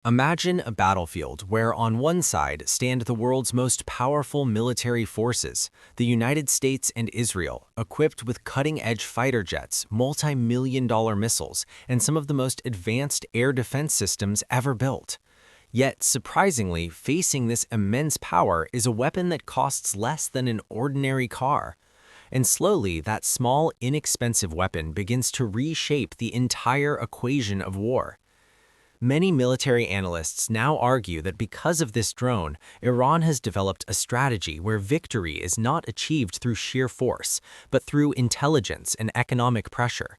Imagine a battlefield where on one side stand the world's most powerful military forces, the United States and Israel, equipped with cutting-edge fighter jets, multi-million-dollar missiles, and some of the most advanced air defense systems ever built. Yet, surprisingly, facing this immense power is a weapon that costs less than an ordinary car. And slowly, that small, inexpensive weapon begins to reshape the entire equation of war. Many military analysts now argue that because of this drone, Iran has developed a strategy where victory is not achieved through sheer force, but through intelligence and economic pressure.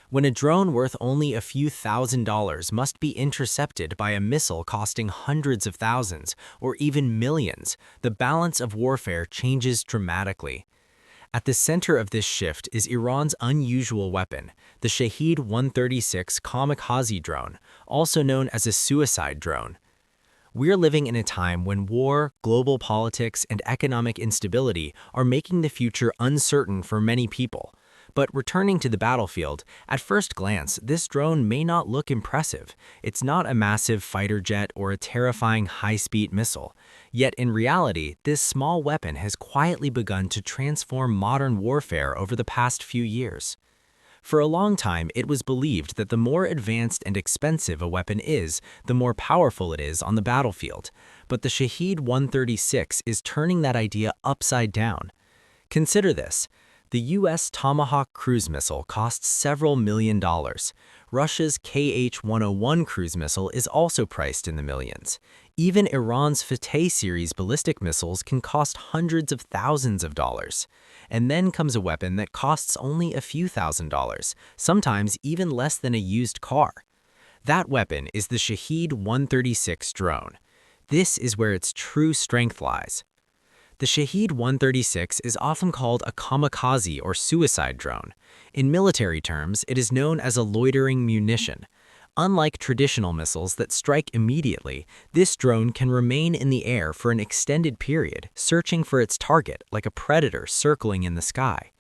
When a drone worth only a few $1,000s must be intercepted by a missile costing hundreds of thousands or even millions, the balance of warfare changes dramatically. At the center of this shift is Iran's unusual weapon, the Shahed-136 Kamikaze drone, also known as a suicide drone. We're living in a time when war, global politics, and economic instability are making the future uncertain for many people. But returning to the battlefield, at first glance, this drone may not look impressive. It's not a massive fighter jet or a terrifying high-speed missile. Yet in reality, this small weapon has quietly begun to transform modern warfare over the past few years. For a long time, it was believed that the more advanced and expensive a weapon is, the more powerful it is on the battlefield. But the Shahed-136 is turning that idea upside down. Consider this. The U.S. Tomahawk cruise missile costs several $million. Russia's Kh-101 cruise missile is also priced in the millions. Even Iran's Fateh series ballistic missiles can cost hundreds of thousands of dollars. And then comes a weapon that costs only a few $1,000s, sometimes even less than a used car. That weapon is the Shahed-136 drone. This is where its true strength lies. The Shahed-136 is often called a kamikaze or suicide drone. In military terms, it is known as a loitering munition. Unlike traditional missiles that strike immediately, this drone can remain in the air for an extended period, searching for its target like a predator circling in the sky.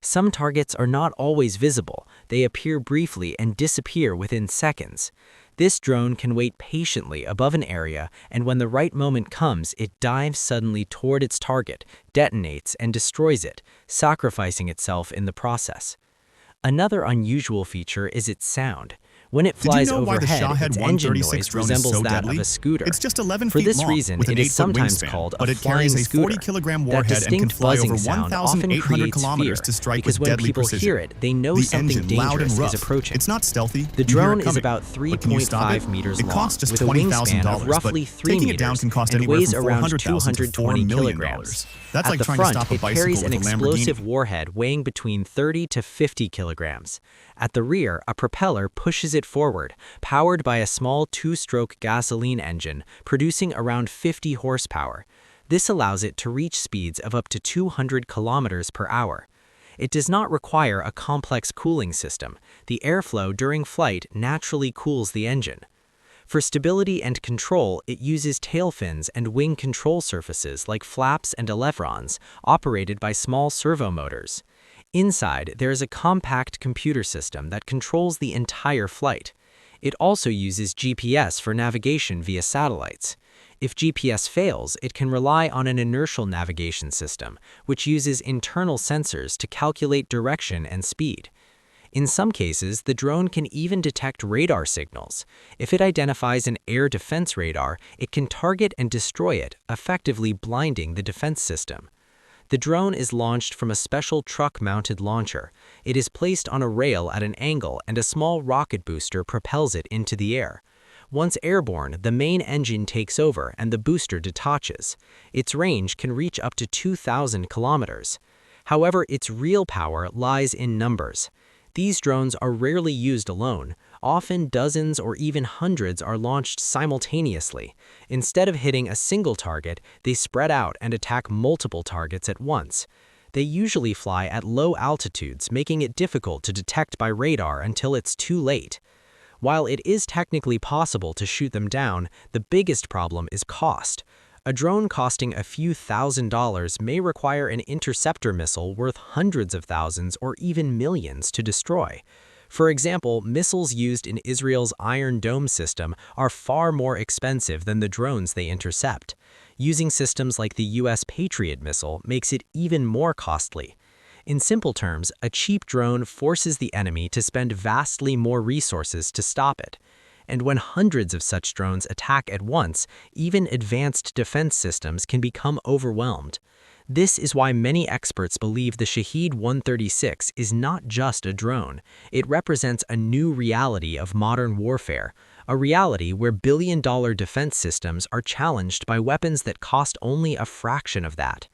Some targets are not always visible. They appear briefly and disappear within seconds. This drone can wait patiently above an area, and when the right moment comes, it dives suddenly toward its target, detonates, and destroys it, sacrificing itself in the process. Another unusual feature is its sound. When it flies overhead, its engine noise resembles that of a scooter. It's just 11 For feet this long, reason, with an it is 8-foot sometimes wingspan, called but a it flying carries a scooter. 40-kilogram That warhead and can distinct fly buzzing over sound often 1,800 creates fear, kilometers to strike because with when deadly people precision. hear it, they know The something engine, loud and dangerous rough. is approaching. It's not stealthy. The You hear drone it is coming. about But can you stop 3.5 it? meters It long, costs just with a wingspan $20,000, of roughly but 3 taking it meters down can cost and anywhere weighs from around 400,000 to $4 220 million. kilograms. That's At like the trying to front, stop a it bicycle carries with an a Lamborghini. explosive warhead weighing between 30 to 50 kilograms. At the rear, a propeller pushes it forward, powered by a small two-stroke gasoline engine, producing around 50 horsepower. This allows it to reach speeds of up to 200 kilometers per hour. It does not require a complex cooling system. The airflow during flight naturally cools the engine. For stability and control, it uses tail fins and wing control surfaces like flaps and ailerons, operated by small servo motors. Inside, there is a compact computer system that controls the entire flight. It also uses GPS for navigation via satellites. If GPS fails, it can rely on an inertial navigation system, which uses internal sensors to calculate direction and speed. In some cases, the drone can even detect radar signals. If it identifies an air defense radar, it can target and destroy it, effectively blinding the defense system. The drone is launched from a special truck-mounted launcher. It is placed on a rail at an angle, and a small rocket booster propels it into the air. Once airborne, the main engine takes over and the booster detaches. Its range can reach up to 2,000 kilometers. However, its real power lies in numbers. These drones are rarely used alone. Often dozens or even hundreds are launched simultaneously. Instead of hitting a single target, they spread out and attack multiple targets at once. They usually fly at low altitudes, making it difficult to detect by radar until it's too late. While it is technically possible to shoot them down, the biggest problem is cost. A drone costing a few $1,000s may require an interceptor missile worth hundreds of thousands or even millions to destroy. For example, missiles used in Israel's Iron Dome system are far more expensive than the drones they intercept. Using systems like the US Patriot missile makes it even more costly. In simple terms, a cheap drone forces the enemy to spend vastly more resources to stop it. And when hundreds of such drones attack at once, even advanced defense systems can become overwhelmed. This is why many experts believe the Shahed-136 is not just a drone. It represents a new reality of modern warfare, a reality where billion-dollar defense systems are challenged by weapons that cost only a fraction of that.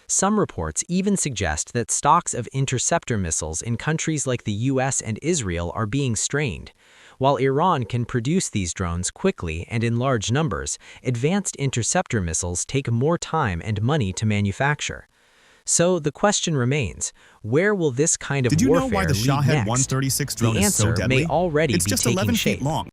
Some reports even suggest that stocks of interceptor missiles in countries like the US and Israel are being strained. While Iran can produce these drones quickly and in large numbers, advanced interceptor missiles take more time and money to manufacture. So the question remains, where will this kind of Did you know warfare why the lead next? Shahed-136 drone The is so answer deadly? may already It's be just taking 11 shape. feet long.